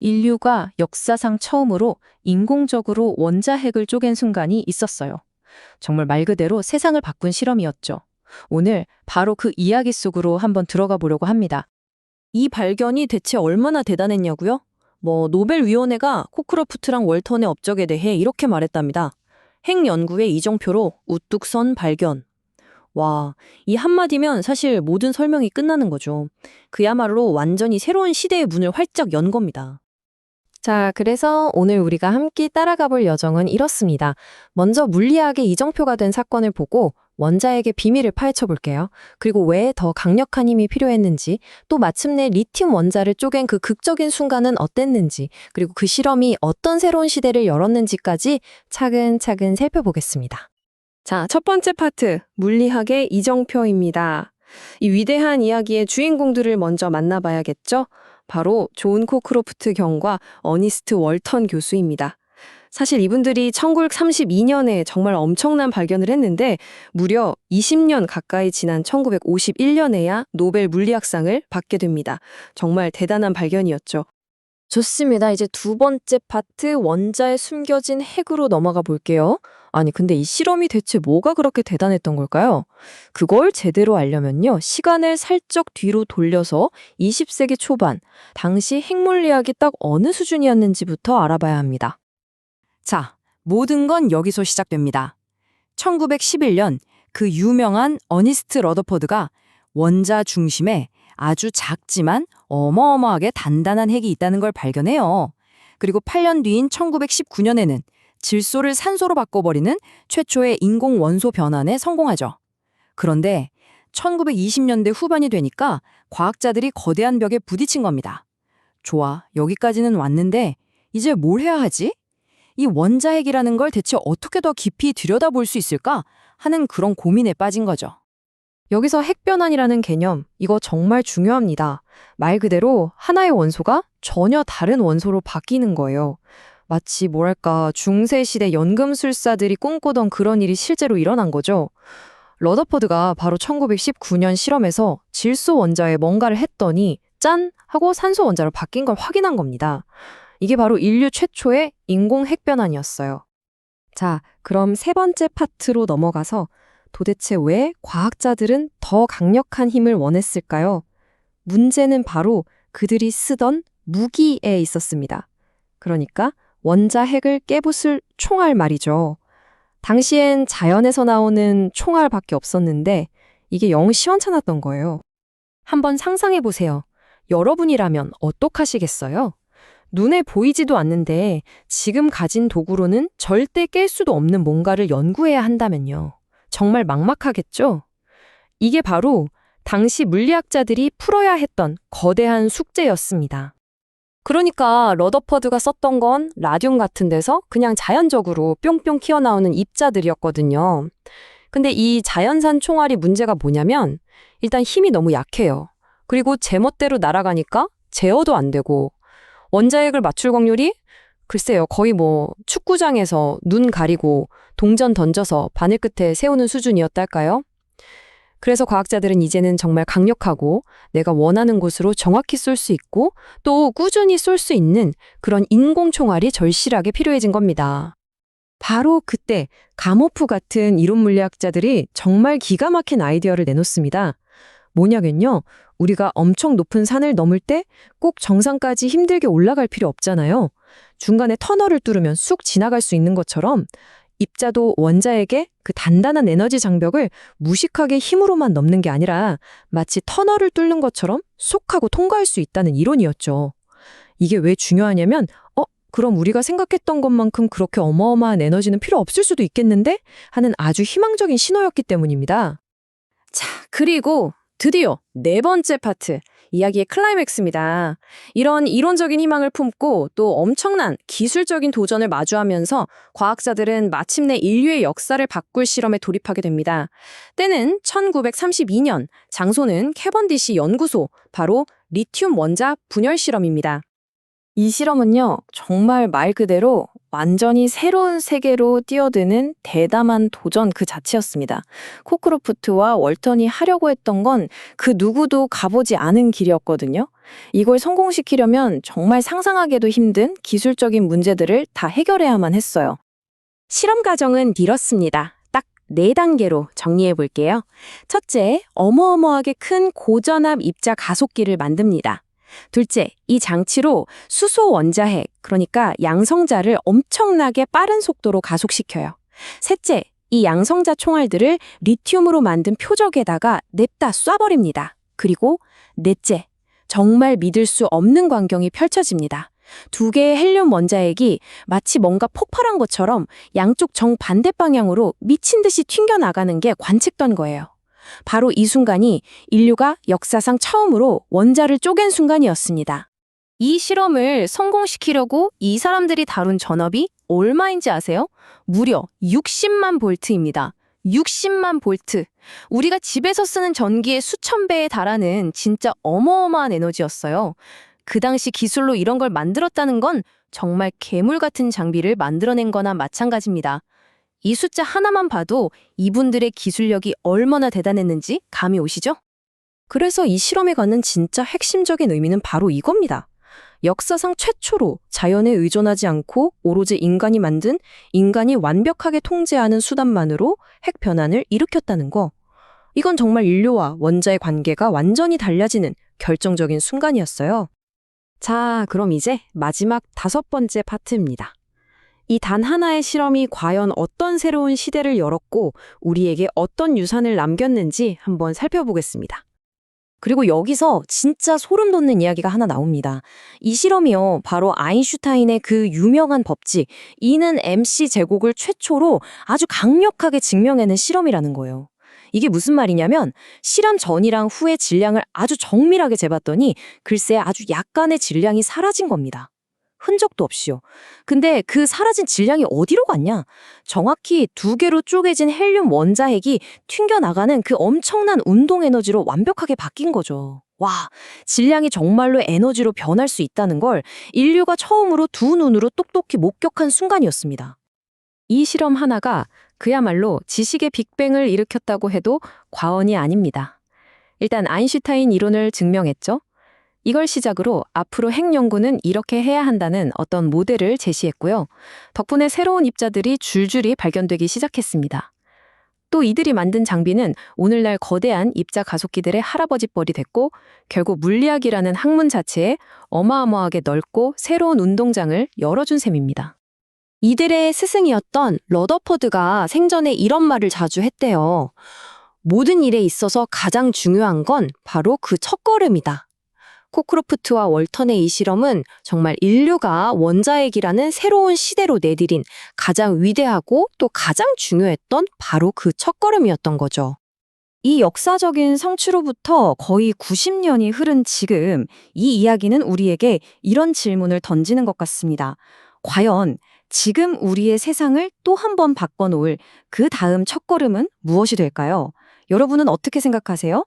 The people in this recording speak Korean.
인류가 역사상 처음으로 인공적으로 원자핵을 쪼갠 순간이 있었어요. 정말 말 그대로 세상을 바꾼 실험이었죠. 오늘 바로 그 이야기 속으로 한번 들어가 보려고 합니다. 이 발견이 대체 얼마나 대단했냐고요? 노벨위원회가 코크로프트랑 월턴의 업적에 대해 이렇게 말했답니다. 핵 연구의 이정표로 우뚝 선 발견. 와, 이 한마디면 사실 모든 설명이 끝나는 거죠. 그야말로 완전히 새로운 시대의 문을 활짝 연 겁니다. 자, 그래서 오늘 우리가 함께 따라가 볼 여정은 이렇습니다. 먼저 물리학의 이정표가 된 사건을 보고 원자핵의 비밀을 파헤쳐 볼게요. 그리고 왜 더 강력한 힘이 필요했는지, 또 마침내 리튬 원자를 쪼갠 그 극적인 순간은 어땠는지, 그리고 그 실험이 어떤 새로운 시대를 열었는지까지 차근차근 살펴보겠습니다. 자, 첫 번째 파트, 물리학의 이정표입니다. 이 위대한 이야기의 주인공들을 먼저 만나봐야겠죠? 바로 존 코크로프트 경과 어니스트 월턴 교수입니다. 사실 이분들이 1932년에 정말 엄청난 발견을 했는데 무려 20년 가까이 지난 1951년에야 노벨 물리학상을 받게 됩니다. 정말 대단한 발견이었죠. 좋습니다. 이제 두 번째 파트 원자에 숨겨진 핵으로 넘어가 볼게요. 아니, 근데 이 실험이 대체 뭐가 그렇게 대단했던 걸까요? 그걸 제대로 알려면요. 시간을 살짝 뒤로 돌려서 20세기 초반, 당시 핵물리학이 딱 어느 수준이었는지부터 알아봐야 합니다. 자, 모든 건 여기서 시작됩니다. 1911년 그 유명한 어니스트 러더퍼드가 원자 중심에 아주 작지만 어마어마하게 단단한 핵이 있다는 걸 발견해요. 그리고 8년 뒤인 1919년에는 질소를 산소로 바꿔버리는 최초의 인공 원소 변환에 성공하죠. 그런데 1920년대 후반이 되니까 과학자들이 거대한 벽에 부딪힌 겁니다. 좋아, 여기까지는 왔는데 이제 뭘 해야 하지? 이 원자핵이라는 걸 대체 어떻게 더 깊이 들여다볼 수 있을까 하는 그런 고민에 빠진 거죠. 여기서 핵변환이라는 개념, 이거 정말 중요합니다. 말 그대로 하나의 원소가 전혀 다른 원소로 바뀌는 거예요. 마치 뭐랄까 중세시대 연금술사들이 꿈꾸던 그런 일이 실제로 일어난 거죠. 러더퍼드가 바로 1919년 실험에서 질소 원자에 뭔가를 했더니 짠! 하고 산소 원자로 바뀐 걸 확인한 겁니다. 이게 바로 인류 최초의 인공 핵변환이었어요. 자, 그럼 세 번째 파트로 넘어가서 도대체 왜 과학자들은 더 강력한 힘을 원했을까요? 문제는 바로 그들이 쓰던 무기에 있었습니다. 그러니까 원자핵을 깨부술 총알 말이죠. 당시엔 자연에서 나오는 총알밖에 없었는데 이게 영 시원찮았던 거예요. 한번 상상해 보세요. 여러분이라면 어떡하시겠어요? 눈에 보이지도 않는데 지금 가진 도구로는 절대 깰 수도 없는 뭔가를 연구해야 한다면요. 정말 막막하겠죠? 이게 바로 당시 물리학자들이 풀어야 했던 거대한 숙제였습니다. 그러니까 러더퍼드가 썼던 건 라듐 같은 데서 그냥 자연적으로 뿅뿅 튀어나오는 입자들이었거든요. 근데 이 자연산 총알이 문제가 뭐냐면 일단 힘이 너무 약해요. 그리고 제멋대로 날아가니까 제어도 안 되고 원자핵을 맞출 확률이 글쎄요, 거의 축구장에서 눈 가리고 동전 던져서 바늘 끝에 세우는 수준이었달까요? 그래서 과학자들은 이제는 정말 강력하고 내가 원하는 곳으로 정확히 쏠 수 있고 또 꾸준히 쏠 수 있는 그런 인공 총알이 절실하게 필요해진 겁니다. 바로 그때 가모프 같은 이론 물리학자들이 정말 기가 막힌 아이디어를 내놓습니다. 뭐냐면요. 우리가 엄청 높은 산을 넘을 때 꼭 정상까지 힘들게 올라갈 필요 없잖아요. 중간에 터널을 뚫으면 쑥 지나갈 수 있는 것처럼 입자도 원자에게 그 단단한 에너지 장벽을 무식하게 힘으로만 넘는 게 아니라 마치 터널을 뚫는 것처럼 쏙 하고 통과할 수 있다는 이론이었죠. 이게 왜 중요하냐면 그럼 우리가 생각했던 것만큼 그렇게 어마어마한 에너지는 필요 없을 수도 있겠는데? 하는 아주 희망적인 신호였기 때문입니다. 자, 그리고 드디어 네 번째 파트, 이야기의 클라이맥스입니다. 이런 이론적인 희망을 품고 또 엄청난 기술적인 도전을 마주하면서 과학자들은 마침내 인류의 역사를 바꿀 실험에 돌입하게 됩니다. 때는 1932년, 장소는 캐번디시 연구소, 바로 리튬 원자 분열 실험입니다. 이 실험은요, 정말 말 그대로 완전히 새로운 세계로 뛰어드는 대담한 도전 그 자체였습니다. 코크로프트와 월턴이 하려고 했던 건 그 누구도 가보지 않은 길이었거든요. 이걸 성공시키려면 정말 상상하기도 힘든 기술적인 문제들을 다 해결해야만 했어요. 실험 과정은 이렇습니다. 딱 4단계로 정리해 볼게요. 첫째, 어마어마하게 큰 고전압 입자 가속기를 만듭니다. 둘째, 이 장치로 수소 원자핵, 그러니까 양성자를 엄청나게 빠른 속도로 가속시켜요. 셋째, 이 양성자 총알들을 리튬으로 만든 표적에다가 냅다 쏴버립니다. 그리고 넷째, 정말 믿을 수 없는 광경이 펼쳐집니다. 2개의 헬륨 원자핵이 마치 뭔가 폭발한 것처럼 양쪽 정반대 방향으로 미친 듯이 튕겨나가는 게 관측된 거예요. 바로 이 순간이 인류가 역사상 처음으로 원자를 쪼갠 순간이었습니다. 이 실험을 성공시키려고 이 사람들이 다룬 전압이 얼마인지 아세요? 무려 60만 볼트입니다. 60만 볼트. 우리가 집에서 쓰는 전기의 수천 배에 달하는 진짜 어마어마한 에너지였어요. 그 당시 기술로 이런 걸 만들었다는 건 정말 괴물 같은 장비를 만들어낸 거나 마찬가지입니다. 이 숫자 하나만 봐도 이분들의 기술력이 얼마나 대단했는지 감이 오시죠? 그래서 이 실험에 갖는 진짜 핵심적인 의미는 바로 이겁니다. 역사상 최초로 자연에 의존하지 않고 오로지 인간이 만든, 인간이 완벽하게 통제하는 수단만으로 핵 변환을 일으켰다는 거. 이건 정말 인류와 원자의 관계가 완전히 달라지는 결정적인 순간이었어요. 자, 그럼 이제 마지막 5번째 파트입니다. 이 단 하나의 실험이 과연 어떤 새로운 시대를 열었고 우리에게 어떤 유산을 남겼는지 한번 살펴보겠습니다. 그리고 여기서 진짜 소름 돋는 이야기가 하나 나옵니다. 이 실험이요, 바로 아인슈타인의 그 유명한 법칙, E는 mc 제곱을 최초로 아주 강력하게 증명해낸 실험이라는 거예요. 이게 무슨 말이냐면 실험 전이랑 후의 질량을 아주 정밀하게 재봤더니 글쎄 아주 약간의 질량이 사라진 겁니다. 흔적도 없이요. 근데 그 사라진 질량이 어디로 갔냐? 정확히 2개로 쪼개진 헬륨 원자핵이 튕겨나가는 그 엄청난 운동 에너지로 완벽하게 바뀐 거죠. 와, 질량이 정말로 에너지로 변할 수 있다는 걸 인류가 처음으로 2눈으로 똑똑히 목격한 순간이었습니다. 이 실험 하나가 그야말로 지식의 빅뱅을 일으켰다고 해도 과언이 아닙니다. 일단 아인슈타인 이론을 증명했죠. 이걸 시작으로 앞으로 핵 연구는 이렇게 해야 한다는 어떤 모델을 제시했고요. 덕분에 새로운 입자들이 줄줄이 발견되기 시작했습니다. 또 이들이 만든 장비는 오늘날 거대한 입자 가속기들의 할아버지뻘이 됐고 결국 물리학이라는 학문 자체에 어마어마하게 넓고 새로운 운동장을 열어준 셈입니다. 이들의 스승이었던 러더퍼드가 생전에 이런 말을 자주 했대요. 모든 일에 있어서 가장 중요한 건 바로 그 첫걸음이다. 코크로프트와 월턴의 이 실험은 정말 인류가 원자핵이라는 새로운 시대로 내디딘 가장 위대하고 또 가장 중요했던 바로 그 첫걸음이었던 거죠. 이 역사적인 성취로부터 거의 90년이 흐른 지금 이 이야기는 우리에게 이런 질문을 던지는 것 같습니다. 과연 지금 우리의 세상을 또 한 번 바꿔놓을 그 다음 첫걸음은 무엇이 될까요? 여러분은 어떻게 생각하세요?